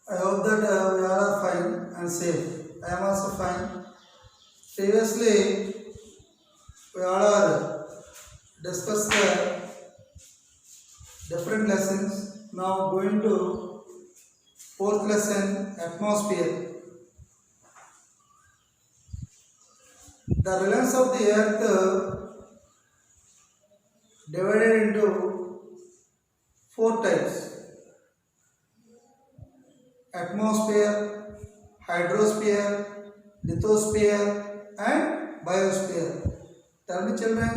I hope that we all are fine and safe. I am also fine. Previously, we all are discussed the different lessons. Now going to fourth lesson, atmosphere. The relevance of the earth divided into four types: atmosphere, hydrosphere, lithosphere, and biosphere. Tell me, children,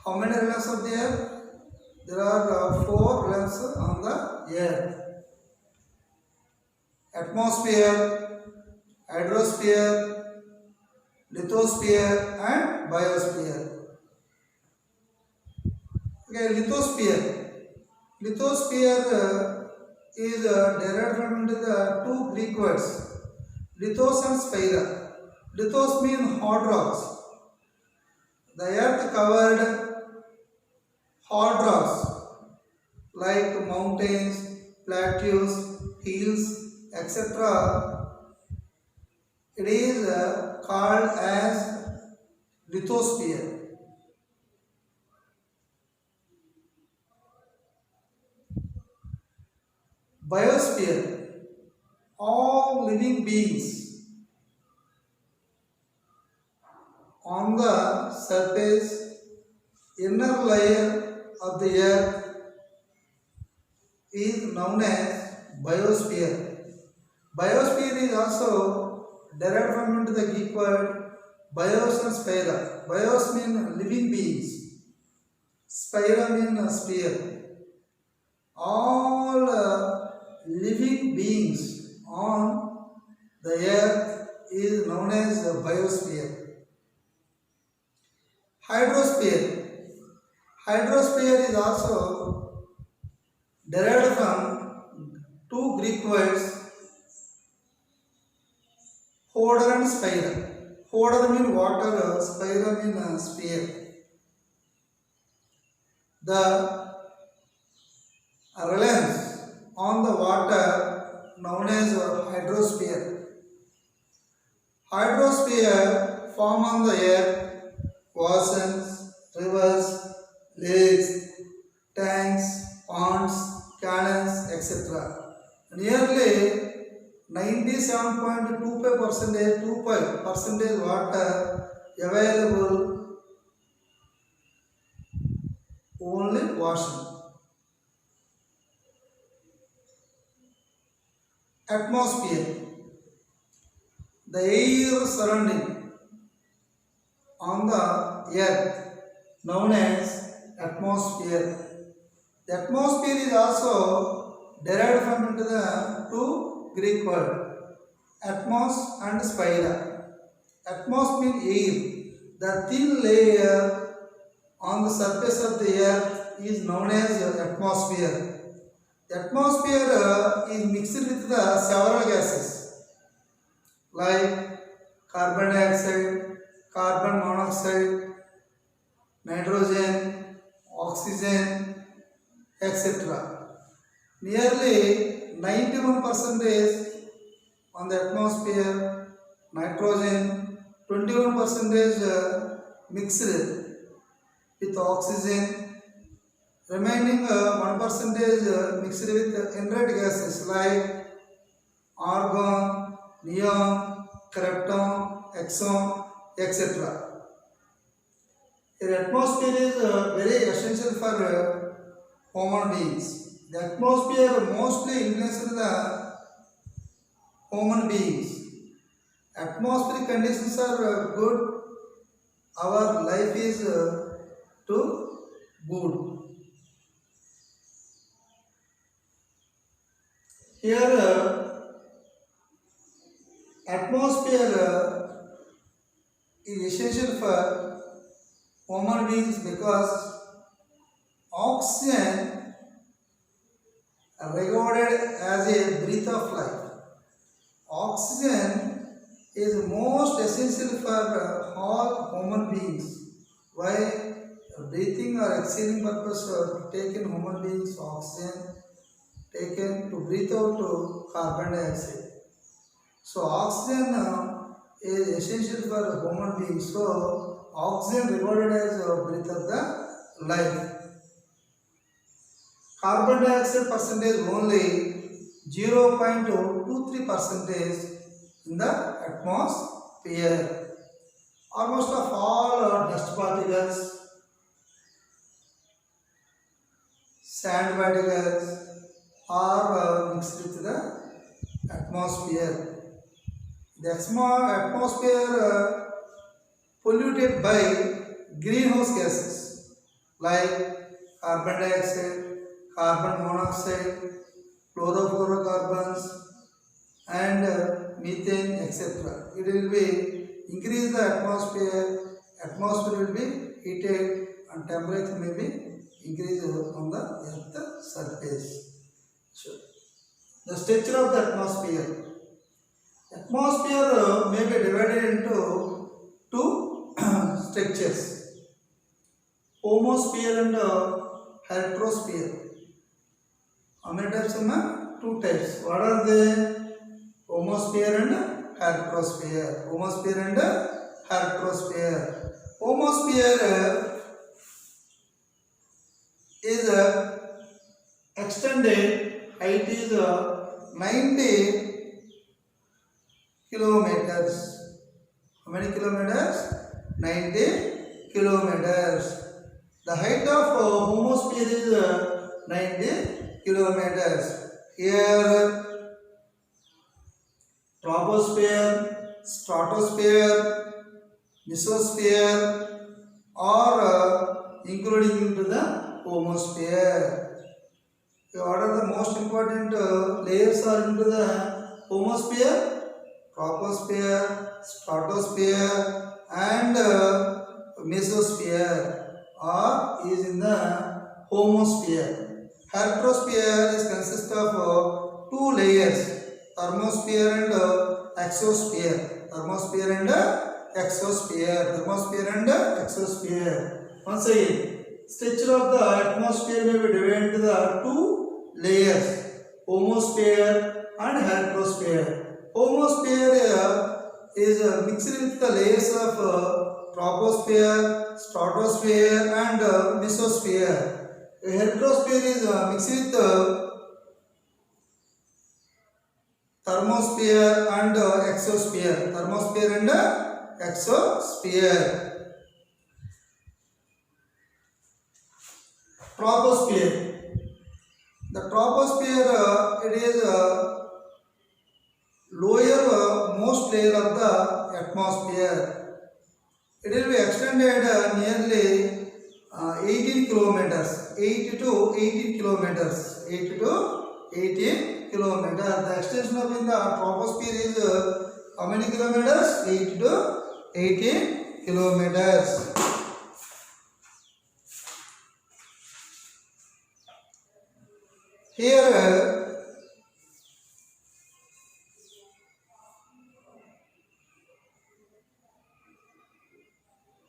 how many relevance of the earth? There are four realms on the earth: atmosphere, hydrosphere, lithosphere, and biosphere. Okay, lithosphere. Lithosphere is derived from the two Greek words, lithos and spira. Lithos means hard rocks. The earth covered hard rocks like mountains, plateaus, hills, etc. It is called as lithosphere. Biosphere. All living beings on the surface, inner layer of the earth is known as biosphere. Biosphere is also derived from the Greek word bios and spira. Bios mean living beings. Spira means sphere. All living beings on the earth is known as the biosphere. Hydrosphere. Hydrosphere is also derived from two Greek words, hodor and spira. Hodor means water, spira means sphere. The reliance on the water known as hydrosphere. Hydrosphere form on the earth oceans, rivers, lakes, tanks, ponds, canals, etc. Nearly 97.25% water available only ocean. Atmosphere. The air surrounding on the earth known as atmosphere. The atmosphere is also derived from the two Greek words, atmos and spira. Atmos means air. The thin layer on the surface of the earth is known as atmosphere. The atmosphere is mixed with the several gases like carbon dioxide, carbon monoxide, nitrogen, oxygen, etc. Nearly 91% on the atmosphere, nitrogen, 21% mixed with oxygen, remaining 1% mixed with inert gases like argon, neon, krypton, xenon, etc. The atmosphere is very essential for human beings. The atmosphere mostly influences the human beings. Atmospheric conditions are good, our life is too good. Here, atmosphere is essential for human beings because oxygen regarded as a breath of life. Oxygen is most essential for all human beings. Why? Breathing or exhaling purpose to take in human beings oxygen taken to breathe out to carbon dioxide. So oxygen is essential for human beings. So oxygen regarded as breath of the life. Carbon dioxide percentage only 0.23 percentage in the atmosphere. Almost of all dust particles, sand particles are mixed with the atmosphere. The atmosphere polluted by greenhouse gases like carbon dioxide, carbon monoxide, fluorofluorocarbons, and methane, etc. It will be increase the atmosphere. Atmosphere will be heated and temperature may be increased on the earth surface. Sure. The structure of the atmosphere. Atmosphere may be divided into two structures: homosphere and heterosphere. How many types? Two types. What are they? Homosphere and heterosphere. Homosphere and heterosphere. Homosphere is extended height is 90 kilometers. How many kilometers? 90 kilometers. The height of homosphere is 90 kilometers. Here troposphere, stratosphere, mesosphere are including into the homosphere. What are the most important layers are into the homosphere? Troposphere, stratosphere and mesosphere is in the homosphere. Heterosphere is consist of two layers: thermosphere and exosphere. Thermosphere and exosphere. Thermosphere and exosphere. Once again, structure of the atmosphere may be divided into the two layers: homosphere and heterosphere. Homosphere is mixed with the layers of troposphere, stratosphere and mesosphere. Heterosphere is mixed with thermosphere and exosphere. Thermosphere and exosphere. Troposphere. The troposphere it is lower most layer of the atmosphere. It will be extended nearly 18 kilometers. 8 to 18 kilometers. 8 to 18 kilometers. The extension of in the troposphere is how many kilometers? 8 to 18 kilometers. Here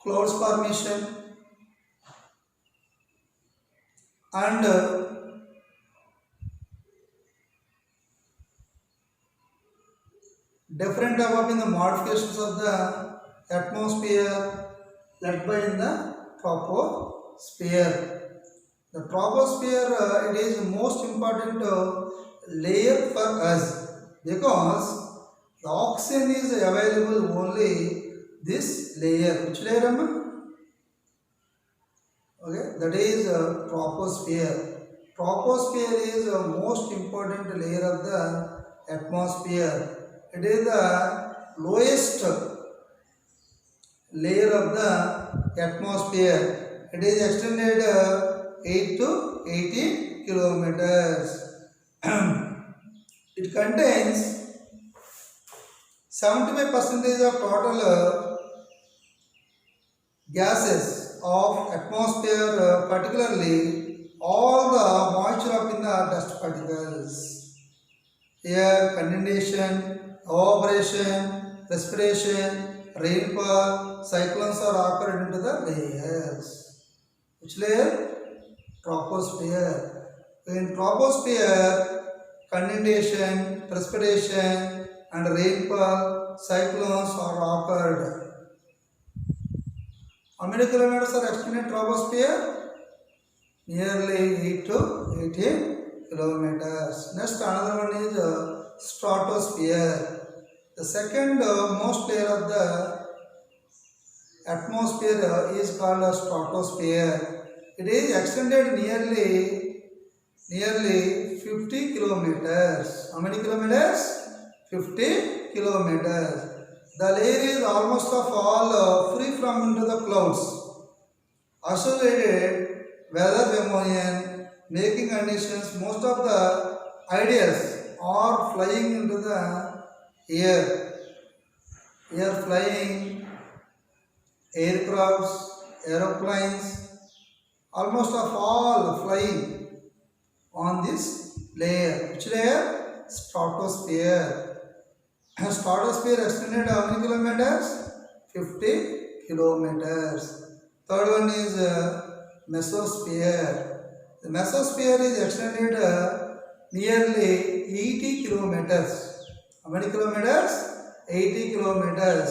clouds formation and different type of in the modifications of the atmosphere led by in the troposphere. The troposphere it is the most important layer for us because the oxygen is available only this layer. Which layer, Amma? Okay, that is troposphere. Troposphere is the most important layer of the atmosphere. It is the lowest layer of the atmosphere. It is extended 8 to 18 kilometers. It contains 75% of total gases of atmosphere, particularly all the moisture up in the dust particles. Here condensation, evaporation, respiration, rainfall, cyclones are occurred into the layers. Which layer? Troposphere. In troposphere, condensation, precipitation, and rainfall cyclones are occurred. How many kilometers are extended troposphere? Nearly 8 to 18 kilometers. Next, another one is stratosphere. The second most layer of the atmosphere is called a stratosphere. It is extended nearly 50 kilometers. How many kilometers? 50 kilometers. The layer is almost of all free from into the clouds. Associated weather phenomena, making conditions, most of the ideas are flying into the air. Air flying, aircrafts, aeroplanes, almost of all flying on this layer. Which layer? Stratosphere. Stratosphere extended how many kilometers? 50 kilometers. Third one is mesosphere. The mesosphere is extended nearly 80 kilometers. How many kilometers? 80 kilometers.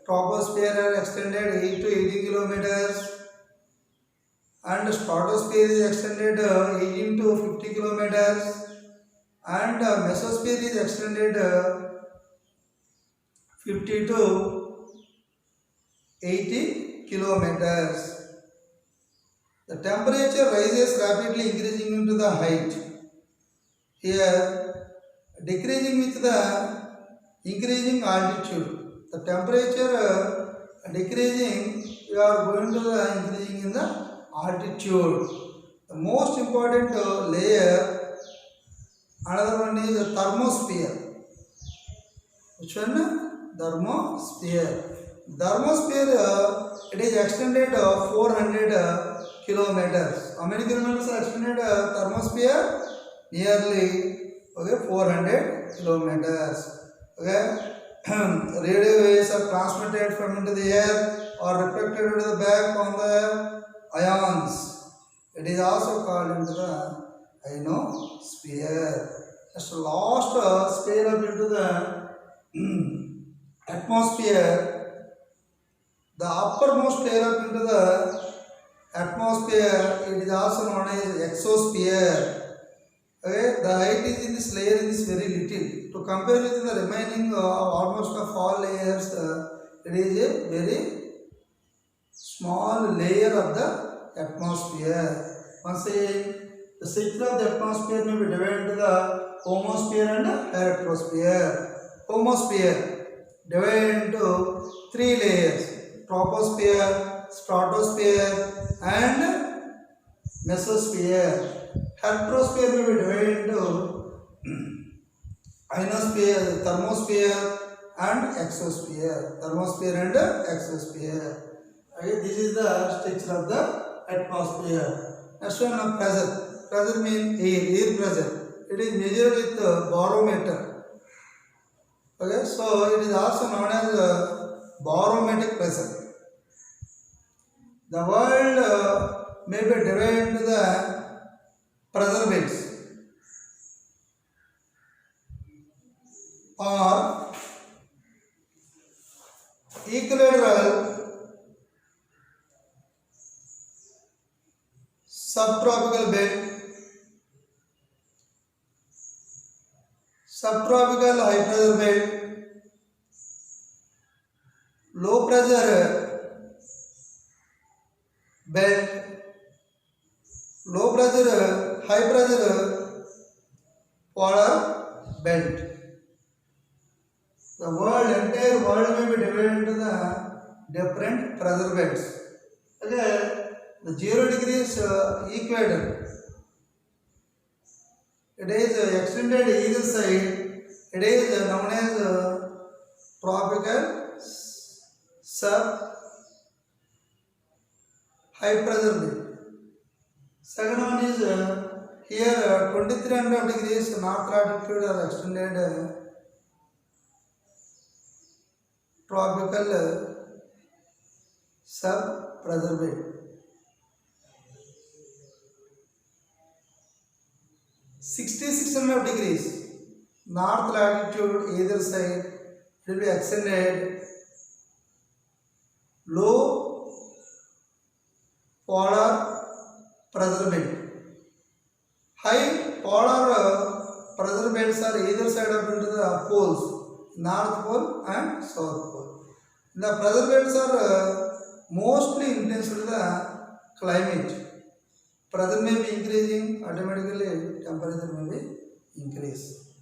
Troposphere are extended 8 to 80 kilometers. And stratosphere is extended 18 to 50 kilometers. And mesosphere is extended 50 to 80 kilometers. The temperature rises rapidly, increasing into the height. Here, decreasing with the increasing altitude. The temperature decreasing, you are going to the increasing in the altitude. The most important layer, another one is the thermosphere. Which one? Thermosphere. Thermosphere, it is extended 400 kilometers. How many kilometers are extended thermosphere? Nearly 400 kilometers. Okay. Radio waves are transmitted from into the air or reflected into the back on the ions. It is also called into the ionosphere. Just last sphere up into the atmosphere. The uppermost layer up into the atmosphere, it is also known as exosphere. Okay, the height is in this layer is very little. To compare with the remaining almost of all layers, it is a very small layer of the atmosphere. Once again, the sector of the atmosphere may be divided into the homosphere and heterosphere. Homosphere divided into three layers: troposphere, stratosphere, and mesosphere. Heterosphere may be divided into ionosphere, thermosphere, and exosphere. Thermosphere and exosphere. Okay, this is the structure of the atmosphere. Next one, pressure. Pressure means air pressure. It is measured with barometer. Okay, so it is also known as barometric pressure. The world may be divided into the pressure belts or equilateral, subtropical belt, subtropical high pressure belt, low pressure belt, low pressure, high pressure polar belt. The entire world may be divided into the different pressure belts. Okay, the 0 degrees equator. It is extended either side. It is known as tropical sub high pressure belt. Second one is here 2300 degrees north latitude are extended tropical sub-pressure belt. extension of degrees. North latitude either side it will be extended. Low polar pressure belt. High polar pressure belts are either side of into the poles, north pole and south pole. The pressure belts are mostly intense to the climate. Pressure may be increasing, automatically temperature may be increase.